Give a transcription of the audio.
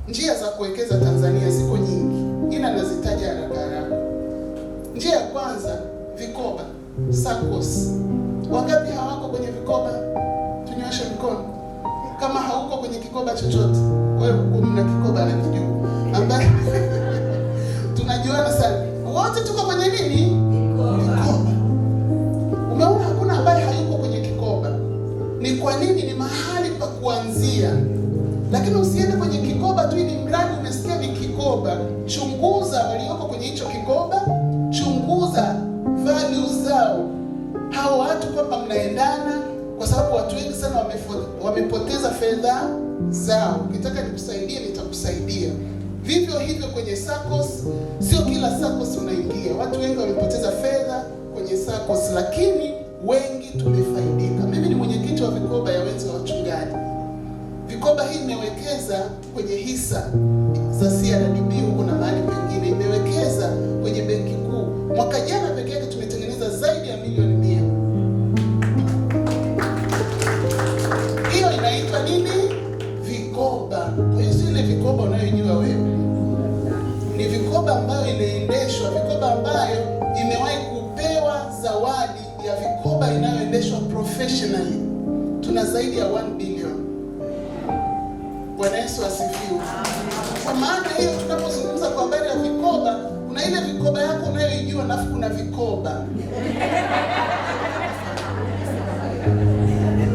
Njia za kuwekeza Tanzania ziko nyingi, ila nazitaja haraka haraka. Njia ya kwanza, vikoba, SACCOS. Wangapi hawako kwenye vikoba? Tunyoshe mkono. Kama hauko kwenye kikoba chochote, wewe mna kikoba na kijuu ambaye tunajuana sana. Wote tuko kwenye nini? Vikoba. Umeona hakuna ambaye hayuko kwenye kikoba. Ni kwa nini? Ni mahali pa kuanzia. Lakini usiende kwenye kikoba tu ili mradi umesikia ni kikoba. Chunguza walioko kwenye hicho kikoba, chunguza values zao. Hao watu kwamba mnaendana, kwa sababu watu wengi sana wamepoteza fedha zao. Ukitaka nikusaidie nitakusaidia. Vivyo hivyo kwenye SACCOS, sio kila SACCOS unaingia. Watu wengi wamepoteza fedha kwenye SACCOS, lakini wengi tumefaidika. Mimi ni mwenyekiti wa vikoba ya wenzi wa wachungaji. Vikoba hii imewekeza kwenye hisa za CRDB huko na mahali pengine, imewekeza kwenye benki kuu. Mwaka jana pekee yake tumetengeneza zaidi ya milioni 100. Hiyo inaitwa nini? Vikoba. Kwa hiyo ile vikoba unayojua wewe, ni vikoba ambayo inaendeshwa, vikoba ambayo imewahi kupewa zawadi ya vikoba inayoendeshwa professionally. Tuna zaidi ya 1 billion. Bwana Yesu asifiwe. Kwa maana hiyo tunapozungumza kwa habari ya vikoba, kuna ile vikoba yako unayojua, na kuna vikoba